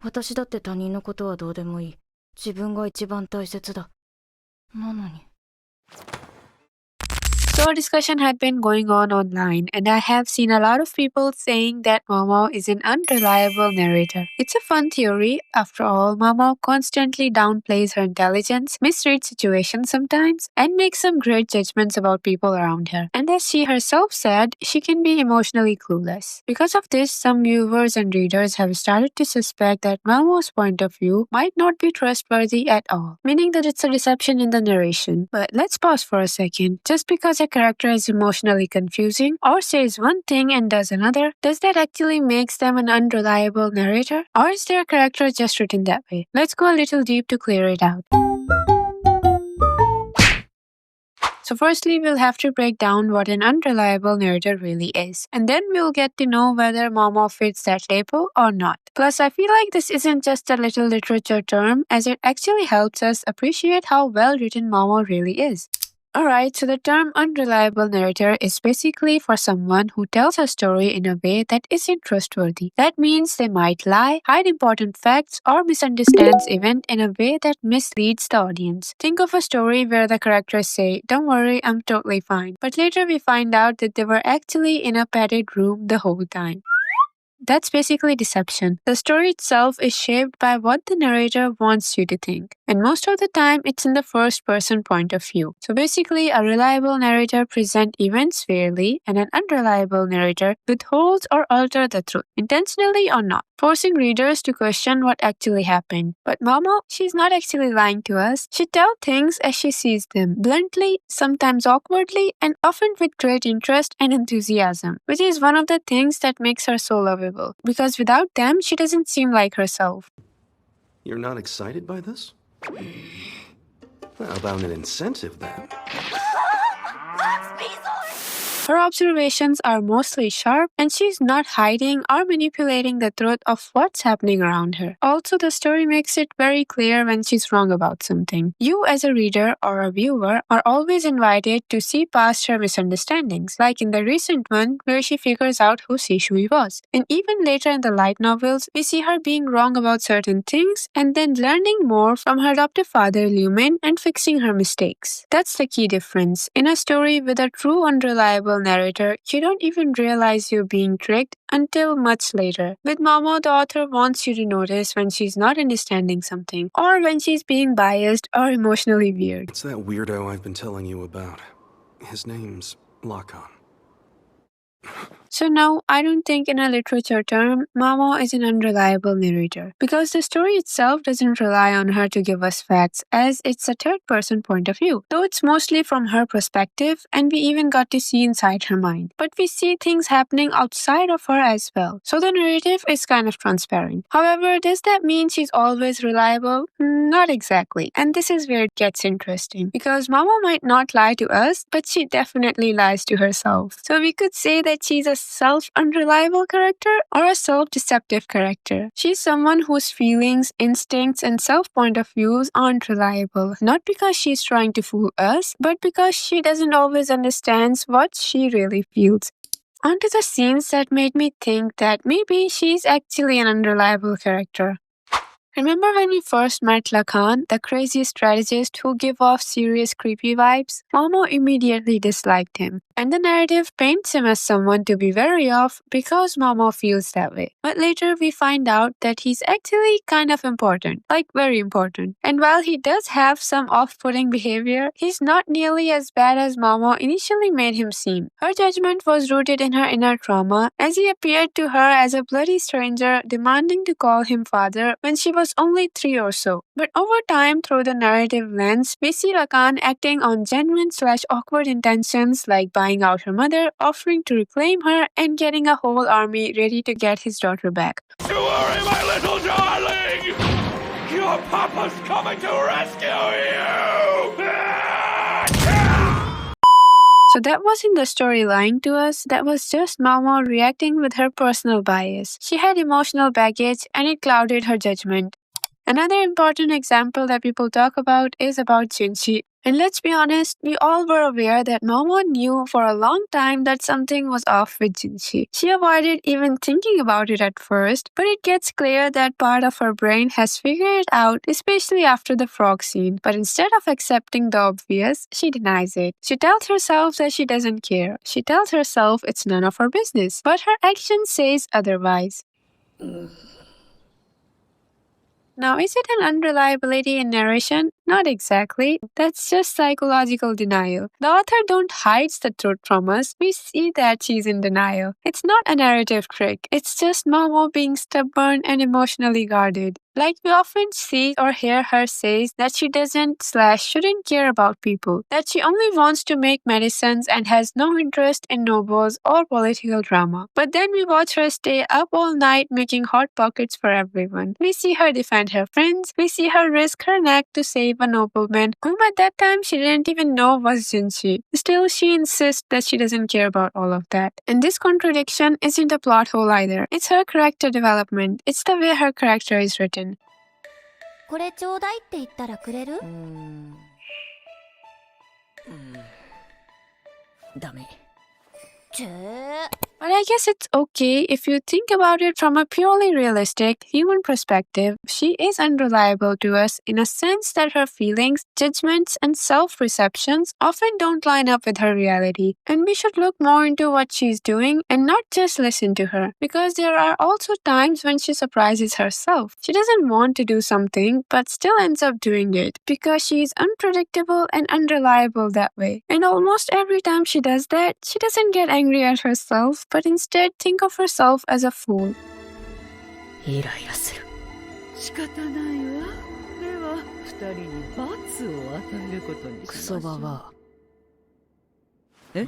私だって他人のことはどうでもいい。自分が一番大切だ。なのに。 So a discussion had been going on online, and I have seen a lot of people saying that Maomao is an unreliable narrator. It's a fun theory. After all, Maomao constantly downplays her intelligence, misreads situations sometimes, and makes some great judgments about people around her. And as she herself said, she can be emotionally clueless. Because of this, some viewers and readers have started to suspect that Maomao's point of view might not be trustworthy at all, meaning that it's a deception in the narration. But let's pause for a second. Just because a character is emotionally confusing or says one thing and does another, does that actually makes them an unreliable narrator? Or is their character just written that way? Let's go a little deep to clear it out. So firstly, we'll have to break down what an unreliable narrator really is, and then we'll get to know whether Maomao fits that label or not. Plus, I feel like this isn't just a little literature term, as it actually helps us appreciate how well written Maomao really is. Alright, so the term unreliable narrator is basically for someone who tells a story in a way that isn't trustworthy. That means they might lie, hide important facts, or misunderstands event in a way that misleads the audience. Think of a story where the characters say, "Don't worry, I'm totally fine," but later we find out that they were actually in a padded room the whole time. That's basically deception. The story itself is shaped by what the narrator wants you to think, and most of the time it's in the first person point of view. So basically, a reliable narrator presents events fairly, and an unreliable narrator withholds or alters the truth, intentionally or not, forcing readers to question what actually happened. But Maomao, she's not actually lying to us. She tells things as she sees them, bluntly, sometimes awkwardly, and often with great interest and enthusiasm, which is one of the things that makes her so lovable. Because without them, she doesn't seem like herself. You're not excited by this? How about an incentive then? Her observations are mostly sharp, and she's not hiding or manipulating the truth of what's happening around her. Also, the story makes it very clear when she's wrong about something. You as a reader or a viewer are always invited to see past her misunderstandings, like in the recent one where she figures out who Shishui was. And even later in the light novels, we see her being wrong about certain things and then learning more from her adoptive father Liumin and fixing her mistakes. That's the key difference. In a story with a true unreliable narrator, you don't even realize you're being tricked until much later. With Maomao, the author wants you to notice when she's not understanding something, or when she's being biased or emotionally weird. It's that weirdo I've been telling you about. His name's Lakan. So no, I don't think in a literature term, Maomao is an unreliable narrator, because the story itself doesn't rely on her to give us facts, as it's a third-person point of view, though it's mostly from her perspective, and we even got to see inside her mind. But we see things happening outside of her as well, so the narrative is kind of transparent. However, does that mean she's always reliable? Not exactly, and this is where it gets interesting, because Maomao might not lie to us, but she definitely lies to herself. So we could say that she's a self-unreliable character or a self-deceptive character. She's someone whose feelings, instincts, and self-point of views aren't reliable, not because she's trying to fool us, but because she doesn't always understand what she really feels. Onto the scenes that made me think that maybe she's actually an unreliable character. Remember when we first met Lakan, the crazy strategist who gave off serious creepy vibes? Maomao immediately disliked him, and the narrative paints him as someone to be wary of because Maomao feels that way. But later we find out that he's actually kind of important, like very important. And while he does have some off-putting behavior, he's not nearly as bad as Maomao initially made him seem. Her judgment was rooted in her inner trauma, as he appeared to her as a bloody stranger demanding to call him father when she was only 3 or so. But over time, through the narrative lens, we see Lakan acting on genuine/awkward intentions like buying out her mother, offering to reclaim her, and getting a whole army ready to get his daughter back. Don't worry, my little darling! Your papa's coming to rescue you! So that wasn't the story lying to us, that was just Maomao reacting with her personal bias. She had emotional baggage and it clouded her judgment. Another important example that people talk about is about Jinshi. And let's be honest, we all were aware that Maomao knew for a long time that something was off with Jinshi. She avoided even thinking about it at first, but it gets clear that part of her brain has figured it out, especially after the frog scene. But instead of accepting the obvious, she denies it. She tells herself that she doesn't care. She tells herself it's none of her business, but her action says otherwise. Now, is it an unreliability in narration? Not exactly. That's just psychological denial. The author don't hide the truth from us. We see that she's in denial. It's not a narrative trick. It's just Maomao being stubborn and emotionally guarded. Like we often see or hear her say that she doesn't/shouldn't care about people, that she only wants to make medicines and has no interest in nobles or political drama. But then we watch her stay up all night making hot pockets for everyone. We see her defend her friends. We see her risk her neck to save a nobleman whom at that time she didn't even know was Jinshi. Still, she insists that she doesn't care about all of that. And this contradiction isn't a plot hole either. It's her character development. It's the way her character is written. これちょうだいって言ったらくれる？ダメ。But I guess it's okay if you think about it from a purely realistic, human perspective. She is unreliable to us in a sense that her feelings, judgments, and self-perceptions often don't line up with her reality. And we should look more into what she's doing and not just listen to her. Because there are also times when she surprises herself. She doesn't want to do something, but still ends up doing it. Because she is unpredictable and unreliable that way. And almost every time she does that, she doesn't get angry at herself, but instead think of herself as a fool. イライラする。仕方ないわ。では、二人に罰を与えることにしましょう。クソババア。え？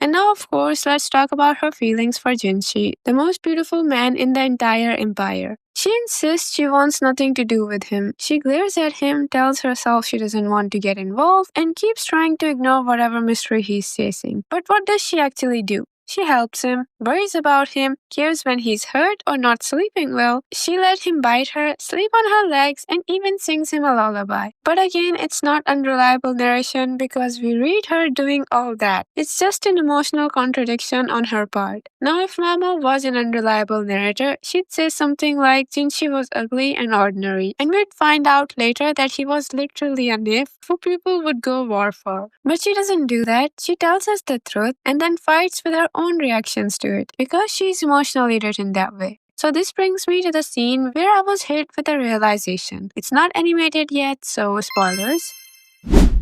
And now, of course, let's talk about her feelings for Jinshi, the most beautiful man in the entire empire. She insists she wants nothing to do with him. She glares at him, tells herself she doesn't want to get involved, and keeps trying to ignore whatever mystery he's chasing. But what does she actually do? She helps him, worries about him, cares when he's hurt or not sleeping well. She let him bite her, sleep on her legs, and even sings him a lullaby. But again, it's not unreliable narration because we read her doing all that. It's just an emotional contradiction on her part. Now, if Maomao was an unreliable narrator, she'd say something like Jinshi was ugly and ordinary, and we'd find out later that he was literally a nymph who people would go war for. But she doesn't do that. She tells us the truth and then fights with her own reactions to it because she's emotionally written that way. So this brings me to the scene where I was hit with a realization. It's not animated yet, so spoilers.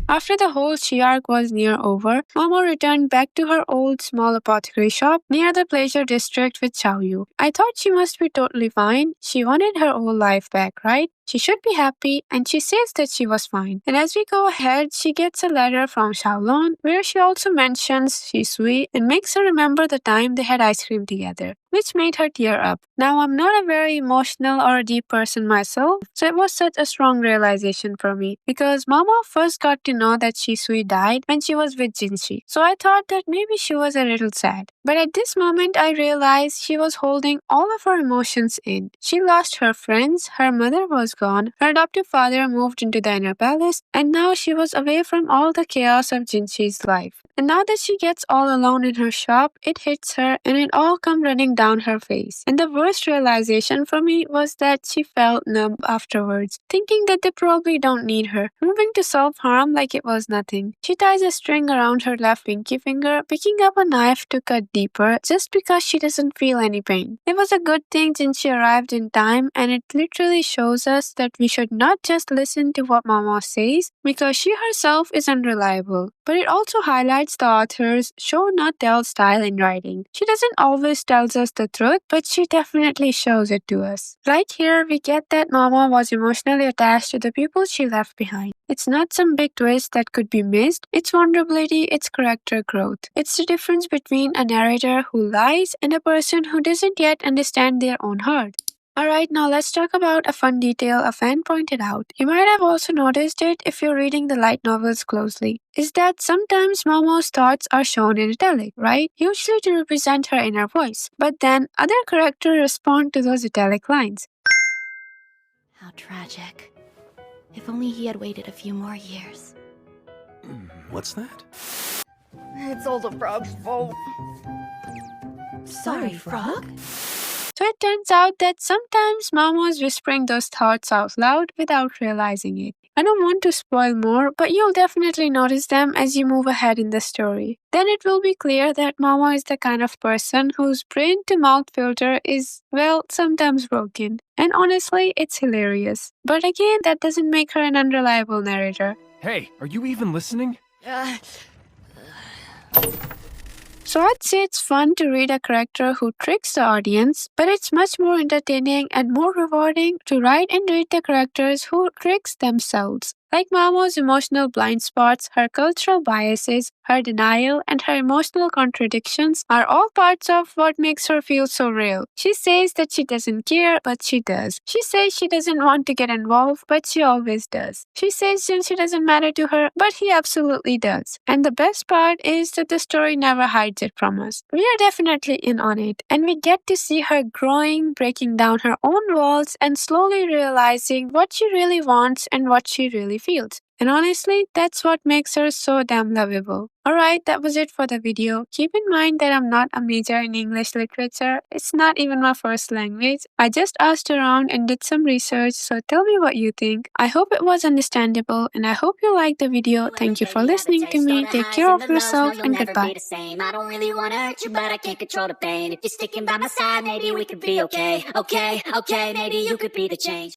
After the whole she arc was near over, Maomao returned back to her old small apothecary shop near the pleasure district with Xiaoyu. I thought she must be totally fine. She wanted her old life back, right? She should be happy, and she says that she was fine. And as we go ahead, she gets a letter from Xiaolong where she also mentions she's sweet and makes her remember the time they had ice cream together, which made her tear up. Now, I'm not a very emotional or a deep person myself, so it was such a strong realization for me because Maomao first got to know that Shisui died when she was with Jinshi. So I thought that maybe she was a little sad. But at this moment, I realized she was holding all of her emotions in. She lost her friends, her mother was gone, her adoptive father moved into the inner palace, and now she was away from all the chaos of Jinshi's life. And now that she gets all alone in her shop, it hits her and it all comes running down her face. And the worst realization for me was that she felt numb afterwards, thinking that they probably don't need her, moving to self-harm like it was nothing. She ties a string around her left pinky finger, picking up a knife to cut deeper just because she doesn't feel any pain. It was a good thing Jinshi arrived in time, and it literally shows us that we should not just listen to what Maomao says because she herself is unreliable. But it also highlights the author's show not tell style in writing. She doesn't always tells us the truth, but she definitely shows it to us. Right here, we get that Maomao was emotionally attached to the people she left behind. It's not some big twist that could be missed. It's vulnerability, it's character growth. It's the difference between a narrator who lies and a person who doesn't yet understand their own heart. Alright, now let's talk about a fun detail a fan pointed out. You might have also noticed it if you're reading the light novels closely. Is that sometimes Maomao's thoughts are shown in italic, right? Usually to represent her inner voice. But then other characters respond to those italic lines. How tragic. If only he had waited a few more years. What's that? It's all the frog's fault. Sorry, frog? So it turns out that sometimes Maomao is whispering those thoughts out loud without realizing it. I don't want to spoil more, but you'll definitely notice them as you move ahead in the story. Then it will be clear that Maomao is the kind of person whose brain-to-mouth filter is, well, sometimes broken. And honestly, it's hilarious. But again, that doesn't make her an unreliable narrator. Hey, are you even listening? So I'd say it's fun to read a character who tricks the audience, but it's much more entertaining and more rewarding to write and read the characters who tricks themselves. Like Maomao's emotional blind spots, her cultural biases, her denial, and her emotional contradictions are all parts of what makes her feel so real. She says that she doesn't care, but she does. She says she doesn't want to get involved, but she always does. She says Jinshi doesn't matter to her, but he absolutely does. And the best part is that the story never hides it from us. We are definitely in on it, and we get to see her growing, breaking down her own walls, and slowly realizing what she really wants and what she really feels. And honestly, that's what makes her so damn lovable. Alright, that was it for the video. Keep in mind that I'm not a major in English literature. It's not even my first language. I just asked around and did some research, so tell me what you think. I hope it was understandable and I hope you liked the video. Thank you for listening to me. Take care of yourself and goodbye. I don't really want to hurt you, but I can't control the pain. If you're sticking by my side, maybe we could be okay. Okay, maybe you could be the change.